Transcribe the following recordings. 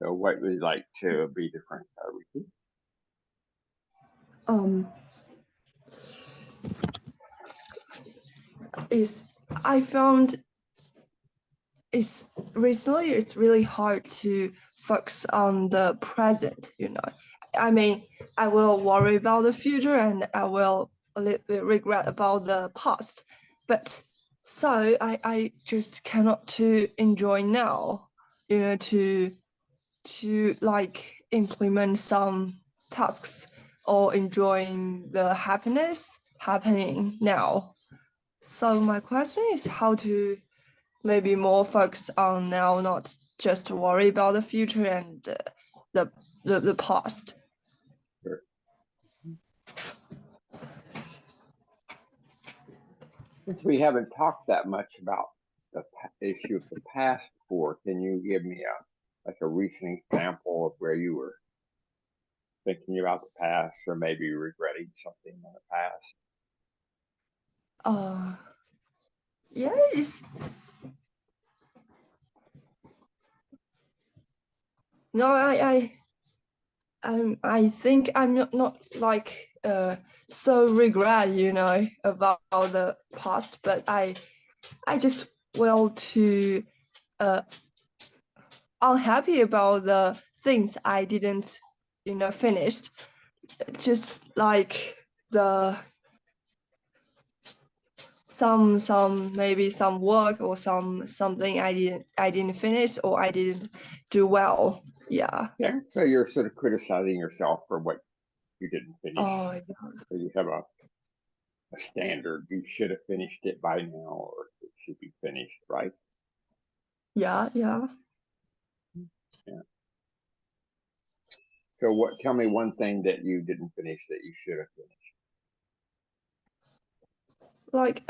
So what would you like to be different, Riki? Um, is I found it's recently it's really hard to focus on the present, you know. I mean, I will worry about the future and I will a little bit regret about the past. But so I just cannot to enjoy now, you know, to like implement some tasks or enjoying the happiness happening now. So my question is how to maybe more focus on now, not just worry about the future and the, the past. Sure. Since we haven't talked that much about the issue of the past before, can you give me a recent example of where you were thinking about the past or maybe regretting something in the past? Uh, yeah, it's no, I think I'm not like so regret, you know, about the past, but I just will to uh unhappy about the things I didn't, you know, finished. Just like the some maybe some work or something I didn't finish or I didn't do well. Yeah. Yeah. So you're sort of criticizing yourself for what you didn't finish. Oh So you have a standard. You should have finished it by now, or it should be finished, right? yeah, yeah. Yeah. So what? Tell me one thing that you didn't finish that you should have finished. Like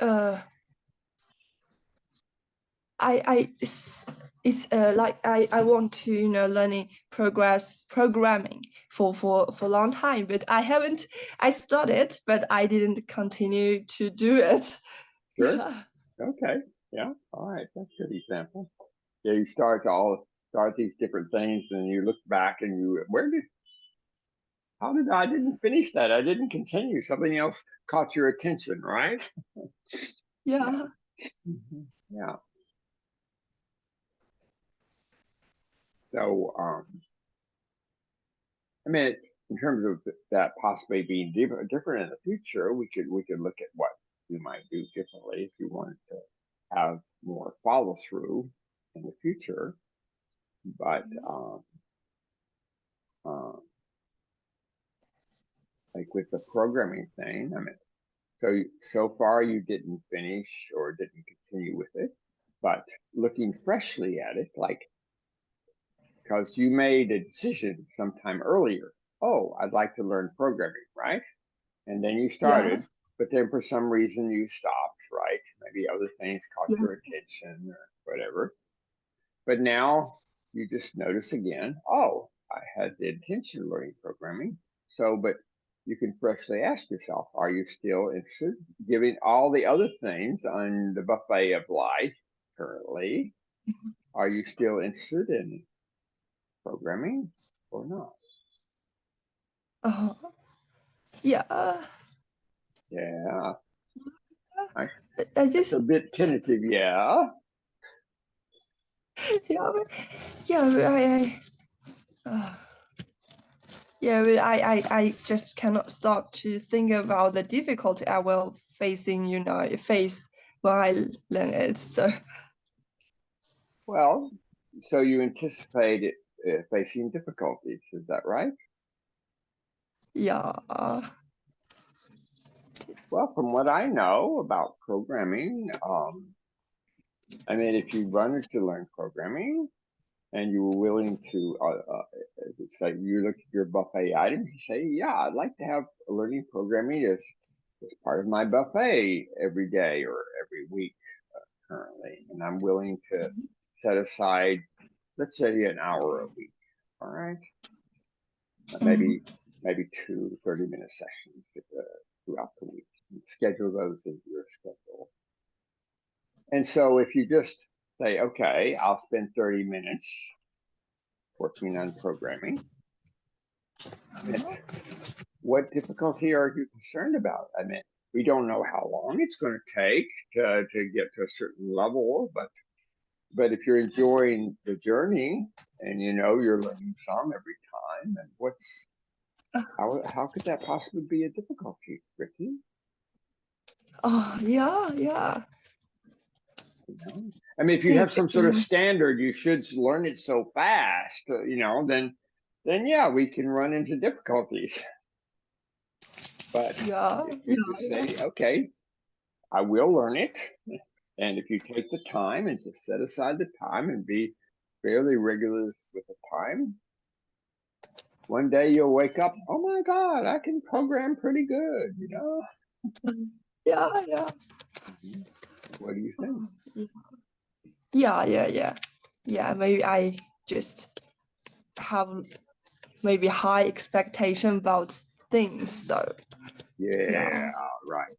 it's like I want to, you know, learning progress programming for a long time, but I haven't. I started, but I didn't continue to do it. Sure. Yeah. Okay. Yeah. All right. That's a good example. Yeah. You start these different things, and you look back and how did I didn't finish that? I didn't continue. Something else caught your attention, right? Yeah. Yeah. Yeah. So, I mean, in terms of that possibly being different in the future, we could look at what you might do differently if you wanted to have more follow through in the future. But uh, like with the programming thing, I mean, so far you didn't finish or didn't continue with it, but looking freshly at it, like because you made a decision sometime earlier. Oh, I'd like to learn programming, right? And then you Yeah. started, but then for some reason you stopped, right? Maybe other things caught Yeah. your attention or whatever. But now you just notice again, oh, I had the intention of learning programming. So, but you can freshly ask yourself, are you still interested? Given all the other things on the buffet of life currently, are you still interested in programming or not? Uh, yeah. Yeah, I, I that's just a bit tentative. Yeah. yeah, yeah. Uh, yeah, but I just cannot stop to think about the difficulty I will facing, you know, face when I learn it. So Well, so you anticipate facing difficulties, is that right? yeah, Well, from what I know about programming, I mean, if you wanted to learn programming and you were willing to, say you look at your buffet items, you say, yeah, I'd like to have learning programming as part of my buffet every day or every week currently, and I'm willing to set aside, let's say, an hour a week. All right. mm, Maybe 2 30-minute sessions throughout the week. And schedule those into your schedule. And so if you just say, okay, I'll spend 30 minutes working on programming. What difficulty are you concerned about? I mean, we don't know how long it's going to take to get to a certain level, but if you're enjoying the journey and you know you're learning some every time, and how could that possibly be a difficulty, Riki? Oh, yeah, yeah. You know? I mean, if you have some sort of standard, you should learn it so fast, then yeah, we can run into difficulties. But if you just say, okay, I will learn it, and if you take the time and just set aside the time and be fairly regular with the time, one day you'll wake up, oh my God, I can program pretty good, you know? Yeah, yeah. What do you think? Yeah, maybe I just have maybe high expectation about things, so Yeah, right.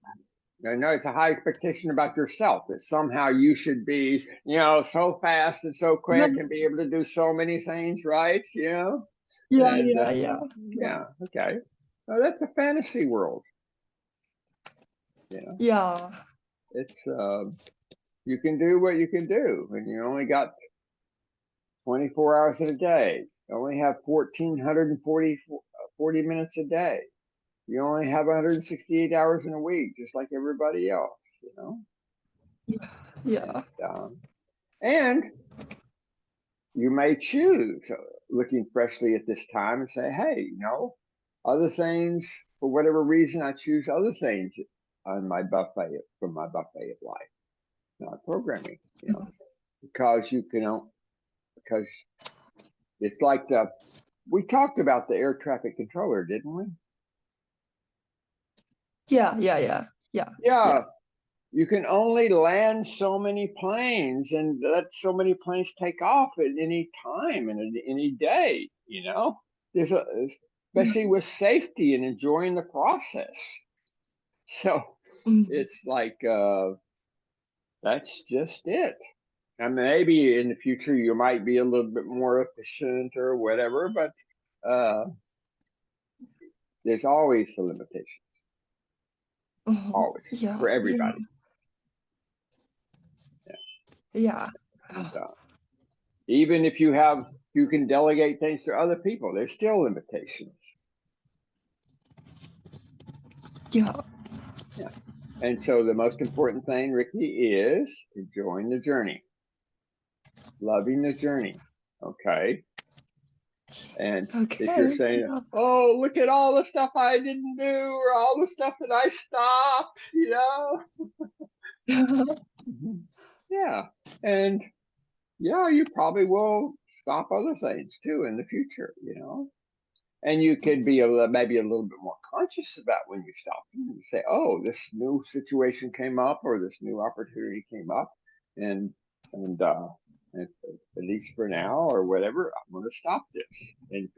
No, it's a high expectation about yourself that somehow you should be, so fast and so quick and be able to do so many things, right? And yeah. Okay. Well, that's a fantasy world. Yeah. It's you can do what you can do, and you only got 24 hours in a day. You only have 1,440 minutes a day. You only have 168 hours in a week, just like everybody else, Yeah. And you may choose, looking freshly at this time, and say, hey, other things, for whatever reason, I choose other things on my buffet, from my buffet of life, not programming, because because it's like we talked about the air traffic controller, didn't we? Yeah. You can only land so many planes and let so many planes take off at any time and any day, There's especially with safety and enjoying the process. So it's like, that's just it. And maybe in the future you might be a little bit more efficient or whatever, but there's always the limitations. Always. For everybody. Yeah. And, even if you can delegate things to other people, there's still limitations. Yeah. And so the most important thing, Riki, is enjoying the journey, loving the journey. Okay. And if you're saying, oh, look at all the stuff I didn't do, or all the stuff that I stopped, Yeah. And you probably will stop other things too in the future, And you could be maybe a little bit more conscious about when you stop and say, oh, this new situation came up, or this new opportunity came up, and at least for now or whatever, I'm going to stop this and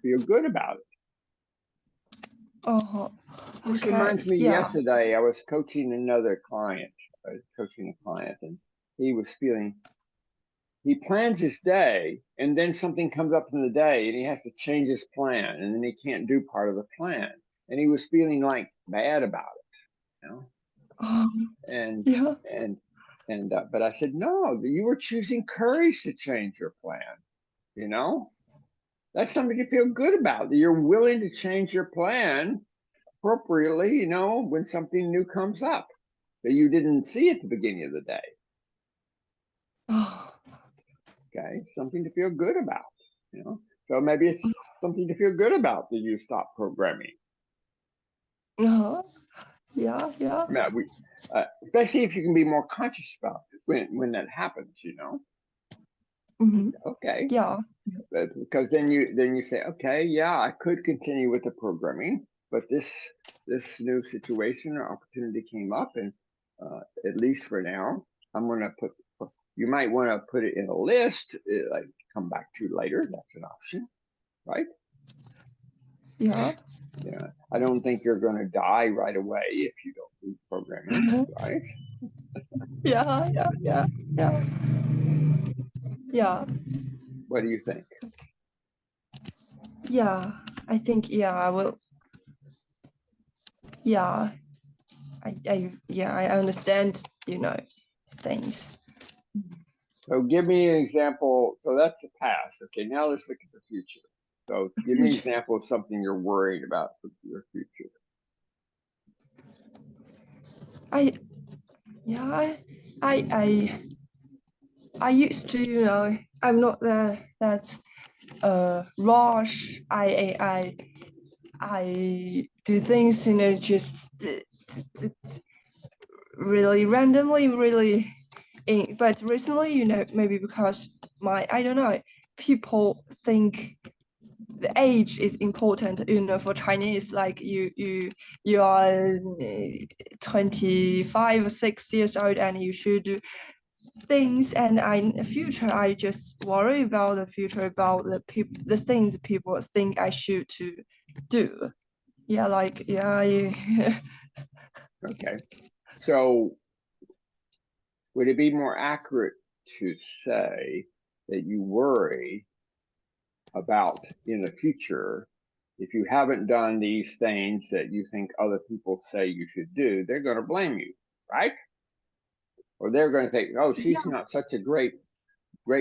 feel good about it. This reminds me, yesterday I was coaching a client, and he plans his day, and then something comes up in the day and he has to change his plan, and then he can't do part of the plan, and he was feeling like bad about it, but I said, no, you were choosing courage to change your plan. That's something to feel good about, that you're willing to change your plan appropriately, when something new comes up that you didn't see at the beginning of the day. Okay, something to feel good about, So maybe it's something to feel good about that you stop programming. Yeah. Especially if you can be more conscious about it when that happens, Okay. Yeah. Because then you say, okay, yeah, I could continue with the programming, but this new situation or opportunity came up, and at least for now, I'm going to you might want to put it in a list, like come back to later. That's an option, right? Yeah. I don't think you're going to die right away if you don't do programming, right? Yeah. What do you think? Yeah, I think, yeah, I will. Yeah, I understand, things. So give me an example. So that's the past. Okay, now let's look at the future. So give me an example of something you're worried about for your future. I yeah I used to, I'm not that rush. I do things, just really randomly, really. But recently, maybe because I don't know, people think the age is important, for Chinese. Like you are 25 or 6 years old, and you should do things. And in the future, I just worry about the future, about the things people think I should to do. Yeah, like, Okay. So would it be more accurate to say that you worry about in the future, if you haven't done these things that you think other people say you should do, they're going to blame you, right? Or they're going to think, oh, she's not such a great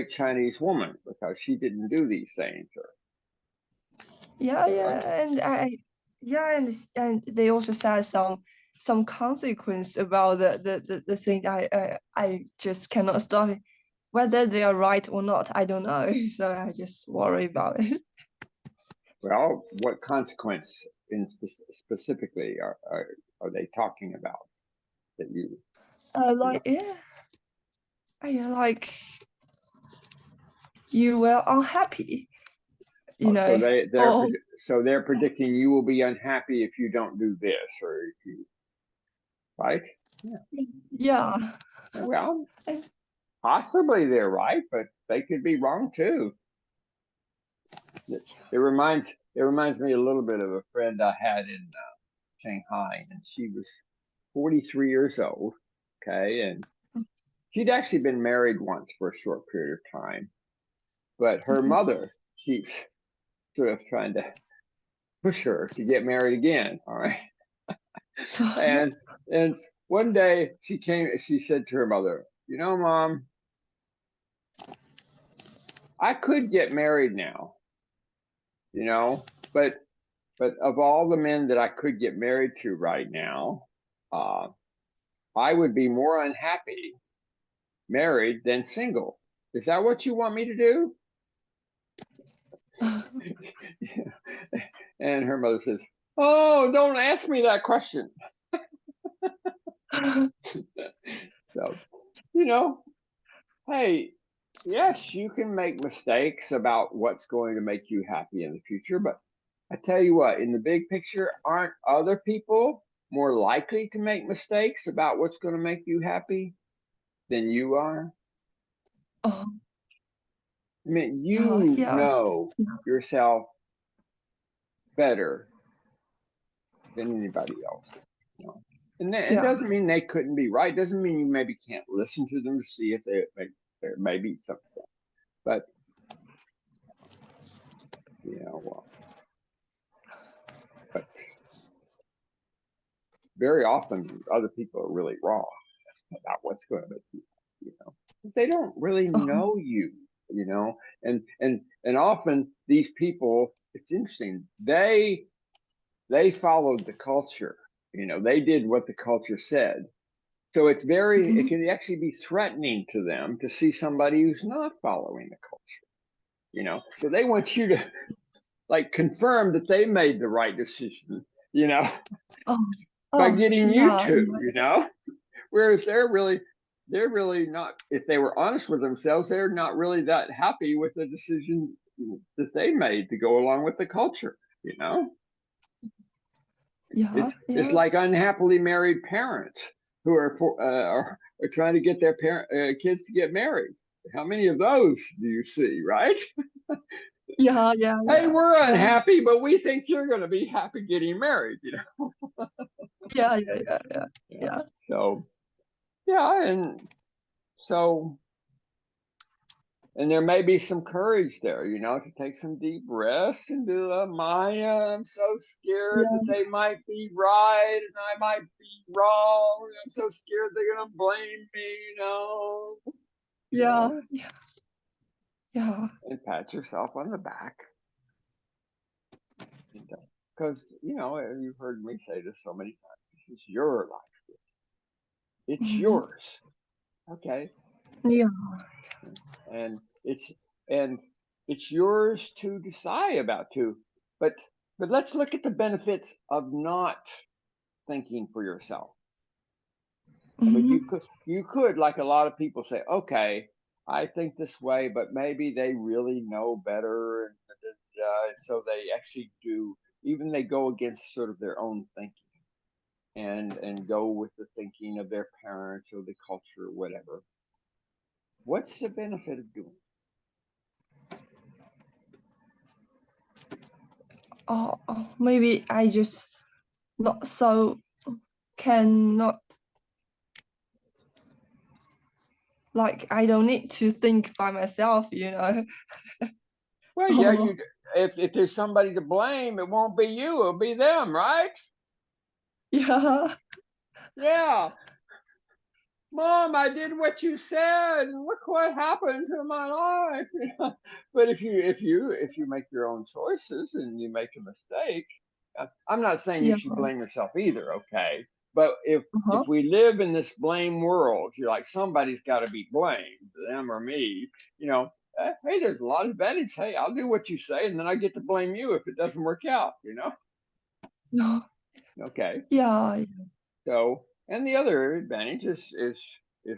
Chinese woman because she didn't do these things. Or, yeah, and they also said some consequence about the thing. I just cannot stop it. Whether they are right or not, I don't know. So I just worry about it. well, what consequence in specifically are they talking about that you? Like, yeah, like you were unhappy, So they're or so they're predicting you will be unhappy if you don't do this or if you, right? yeah. Well, possibly they're right, but they could be wrong too. It reminds me a little bit of a friend I had in Shanghai, and she was 43 years old. Okay, and she'd actually been married once for a short period of time, but her mother keeps sort of trying to push her to get married again. All right, and and one day she said to her mother, you know, Mom, I could get married now, but of all the men that I could get married to right now, I would be more unhappy married than single. Is that what you want me to do? And her mother says, oh, don't ask me that question. So, hey, yes, you can make mistakes about what's going to make you happy in the future, but I tell you what, in the big picture, aren't other people more likely to make mistakes about what's going to make you happy than you are? Oh, I mean, yeah. know yourself better than anybody else, And it doesn't mean they couldn't be right. It doesn't mean you maybe can't listen to them to see if there may be something. But but very often other people are really wrong about what's going to make you, they don't really know you, and often these people, it's interesting, they followed the culture, they did what the culture said. So it can actually be threatening to them to see somebody who's not following the culture, so they want you to like confirm that they made the right decision, by getting you to, whereas they're really not, if they were honest with themselves, they're not really that happy with the decision that they made to go along with the culture, It's like unhappily married parents who are trying to get their kids to get married. How many of those do you see, right? Yeah. Hey, we're unhappy, but we think you're going to be happy getting married, Yeah. So, yeah, and so And there may be some courage there, to take some deep breaths and do a Maya. I'm so scared that Yeah, they might be right and I might be wrong. I'm so scared they're gonna blame me, you yeah, know, yeah. and pat yourself on the back. Because, you've heard me say this so many times. This is your life. It's Mhm. yours. Okay. Yeah. And and it's yours to decide about too. But let's look at the benefits of not thinking for yourself. I mean, Mhm. you could, like a lot of people say, okay, I think this way, but maybe they really know better, and so they actually do. Even they go against sort of their own thinking, and go with the thinking of their parents or the culture or whatever. What's the benefit of doing? Maybe I just not so cannot like I don't need to think by myself, you know. Well, yeah, Oh, you. If there's somebody to blame, it won't be you; it'll be them, right? yeah, Yeah. Mom, I did what you said, and look what happened to my life. But if you make your own choices and you make a mistake, I'm not saying you yeah, should blame yourself either, okay? But if uh-huh. we live in this blame world, you're like somebody's got to be blamed, them or me. You know, hey, there's a lot of advantage. Hey, I'll do what you say, and then I get to blame you if it doesn't work out. Yeah, Okay. yeah, So, and the other advantage is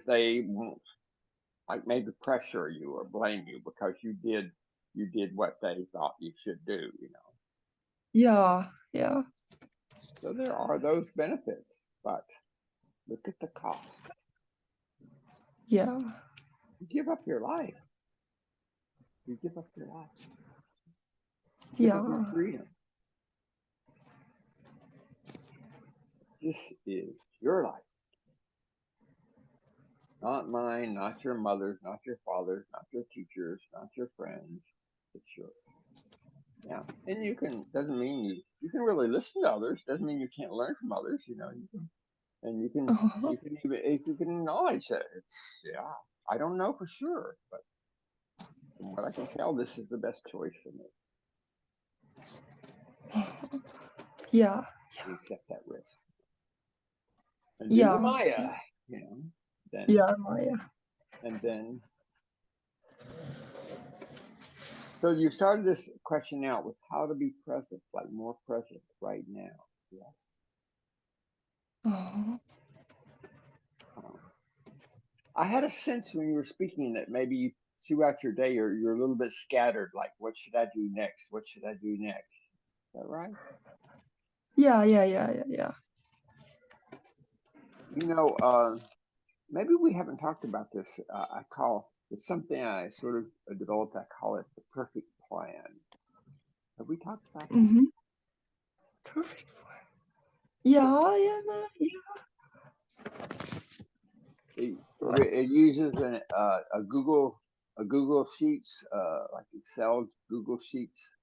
they won't like maybe pressure you or blame you because you did what they thought you should do. yeah, yeah, So there are those benefits, but look at the cost. yeah, You give up your life. You give up your life. You give up your yeah, freedom. This is your life, not mine, not your mother's, not your father's, not your teachers, not your friends. It's yours. Yeah, and doesn't mean you can really listen to others. Doesn't mean you can't learn from others. And uh-huh. you can even if you can acknowledge that it's yeah. I don't know for sure, but from what I can tell, this is the best choice for me Yeah, to accept that risk and do the yeah, Maya. You know, then yeah, Maya. and then. So you started this question out with how to be present, like more present right now. Yeah. Uh-huh. Um, I had a sense when you were speaking that maybe throughout your day you're a little bit scattered. Like, what should I do next? What should I do next? Is that right? Yeah, yeah, yeah, yeah, yeah. You know, maybe we haven't talked about this. I call it's something I sort of developed. I call it the perfect plan. Have we talked about that? Mm-hmm. Perfect for yeah, yeah, no, It uses a Google Sheets like Excel Google Sheets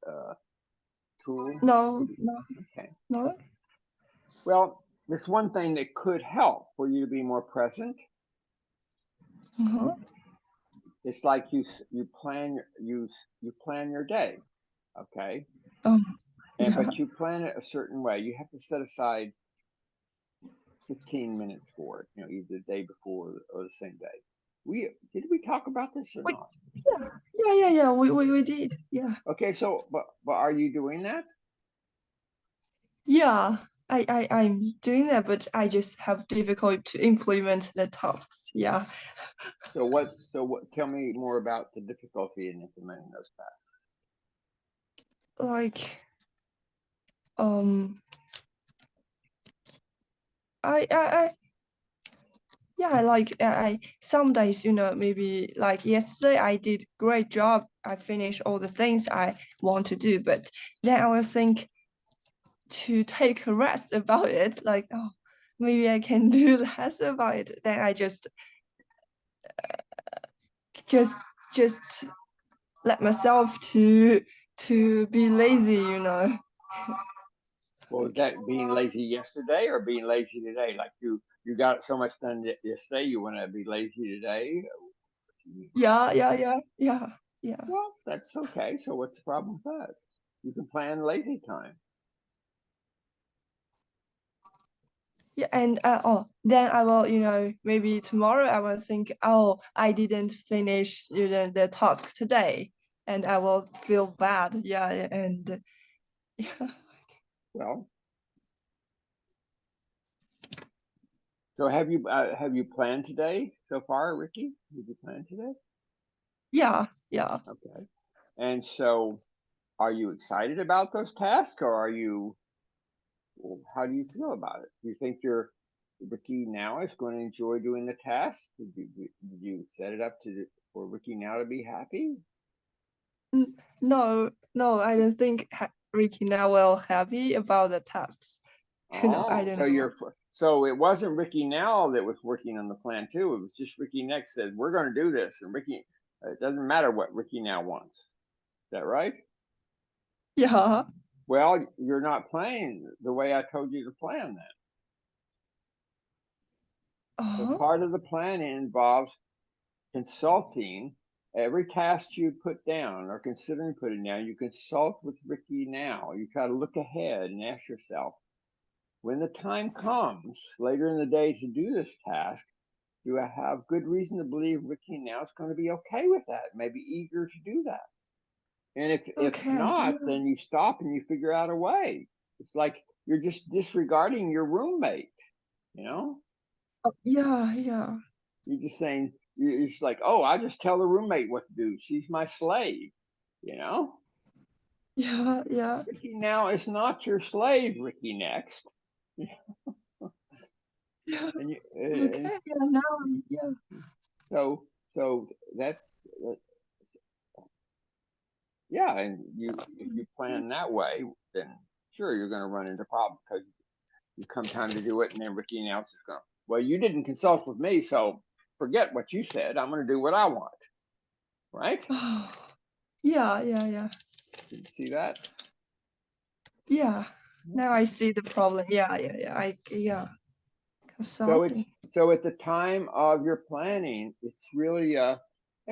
tool. no, no, Okay. no. Well, there's one thing that could help for you to be more present. Uh-huh. It's like you plan your day. Okay. Um, And yeah. but you plan it a certain way. You have to set aside 15 minutes for it, either the day before or the same day. Did we talk about this or Wait, not? yeah, yeah, yeah, yeah. We did. Yeah. Okay, so but are you doing that? Yeah, I'm doing that, but I just have difficulty to implement the tasks. Yeah, So what? Tell me more about the difficulty in implementing those tasks. like um, I yeah, like some days, maybe like yesterday I did great job. I finished all the things I want to do, but then I will think to take a rest about it. Like, oh, maybe I can do less about it. Then I just just let myself to be lazy, you know. Well, is that being lazy yesterday or being lazy today? Like you got so much done yesterday, you want to be lazy today? Yeah, yeah, yeah, yeah, yeah. Well, that's okay. So what's the problem with that? You can plan lazy time. Yeah, and then I will, you know, maybe tomorrow I will think, oh, I didn't finish, you know, the task today, and I will feel bad. Yeah, and yeah, Well, so have you planned today so far, Ricky? Did you plan today? yeah, yeah. Okay. And so, are you excited about those tasks, or are you? Well, how do you feel about it? Do you think your Ricky now is going to enjoy doing the tasks? Did you set it up for Ricky now to be happy? No, no, I don't think Ricky now will happy about the tasks. You know, I Oh, don't know. so it wasn't Ricky now that was working on the plan too. It was just Ricky next said we're going to do this, and Ricky. It doesn't matter what Ricky now wants. Is that right? Yeah. Well, you're not playing the way I told you to plan that. So Oh, part of the plan involves consulting every task you put down or considering putting down. You consult with Ricky now. You try to look ahead and ask yourself, when the time comes later in the day to do this task, do I have good reason to believe Ricky now is going to be okay with that, maybe eager to do that? And if okay. not, Yeah. then you stop and you figure out a way. It's like you're just disregarding your roommate, you know? Oh, yeah, yeah. You're just saying, you're just like, oh, I just tell the roommate what to do. She's my slave, you know? Yeah, yeah. Ricky now is not your slave, Ricky next. Yeah. And Okay. Yeah. Now. Yeah. so that's yeah, and if you plan that way, then sure you're going to run into problems because you come time to do it, and then Ricky now is going, well, you didn't consult with me, so forget what you said. I'm going to do what I want, right? Oh, yeah, yeah, yeah. Did you see that? Yeah. Now I Okay. see the problem. Yeah, yeah, yeah. Yeah. So it's Consulting. so at the time of your planning, it's really I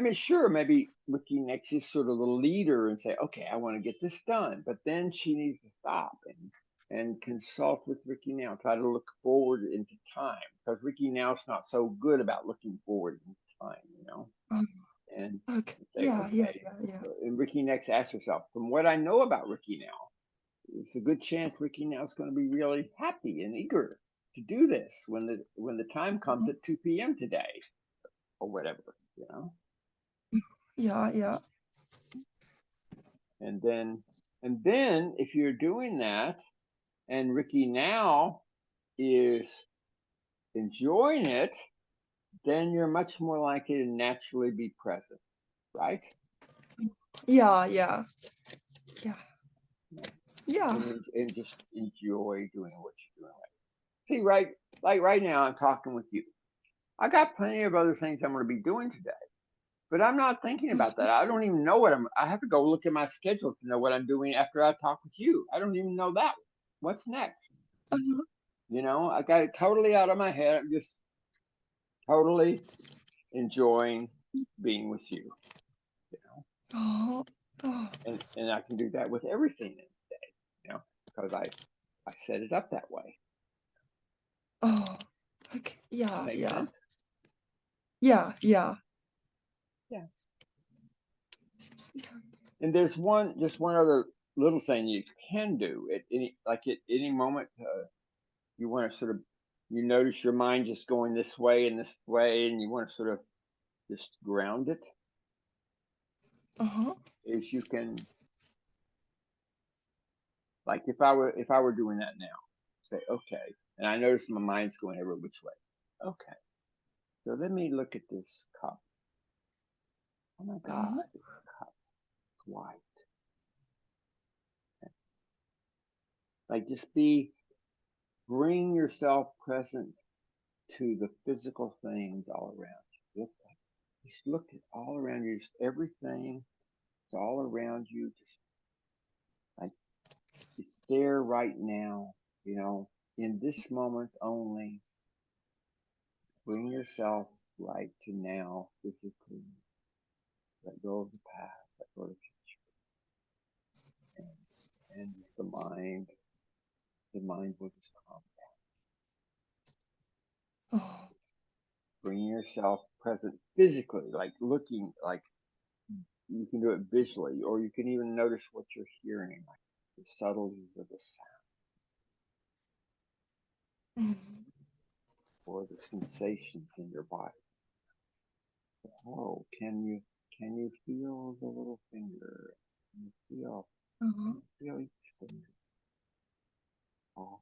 mean, sure, maybe Ricky next is sort of the leader and say, okay, I want to get this done. But then she needs to stop and consult with Ricky now, try to look forward into time. Because Ricky now is not so good about looking forward into time, you know. Oh, And okay. say, Yeah, yeah, okay. yeah, yeah. And Ricky next asks herself, from what I know about Ricky now, it's a good chance Ricky now is going to be really happy and eager to do this when the time comes at 2 p.m. today or whatever, you know. Yeah, yeah. And then if you're doing that and Ricky now is enjoying it, then you're much more likely to naturally be present, right? Yeah, yeah. Yeah. Yeah. Yeah. And just enjoy doing what you're doing. See, right now I'm talking with you. I got plenty of other things I'm going to be doing today. But I'm not thinking about that. I don't even know I have to go look at my schedule to know what I'm doing after I talk with you. I don't even know that. What's next? Uh-huh. You know, I got it totally out of my head. I'm just totally enjoying being with you, you know, Oh, oh, and I can do that with everything in the day, you know, because I set it up that way. oh. Okay. Yeah, Make yeah. sense? Yeah, yeah. Yeah. And there's just one other little thing you can do at any moment. You want to sort of you notice your mind just going this way and this way, and you want to sort of just ground it. Uh-huh. Is you can like if I were doing that now, say okay, and I notice my mind's going every which way. Okay, so let me look at this cup. Oh my God, Uh-huh. this cup is white. Like just bring yourself present to the physical things all around you. just look at all around you, just everything. It's all around you. Just like it's there right now. In this moment only. Bring yourself right to now physically. Let go of the past. Let go of the future. And just the mind will just calm down. Oh, Bring yourself present physically, like looking, like you can do it visually, or you can even notice what you're hearing, like the subtleties of the sound mm, or the sensations in your body. Oh, can you feel the little finger? Can you feel uh-huh. each finger? Oh,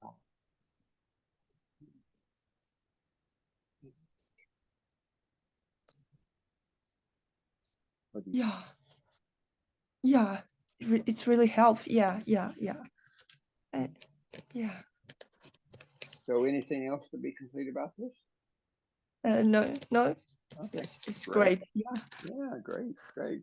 oh. What do you Yeah, yeah. It's really helpful. Yeah, yeah, yeah. Uh, yeah. So anything else to be complete about this? No, no. Okay, It's great. great. Yeah. Yeah, great, great.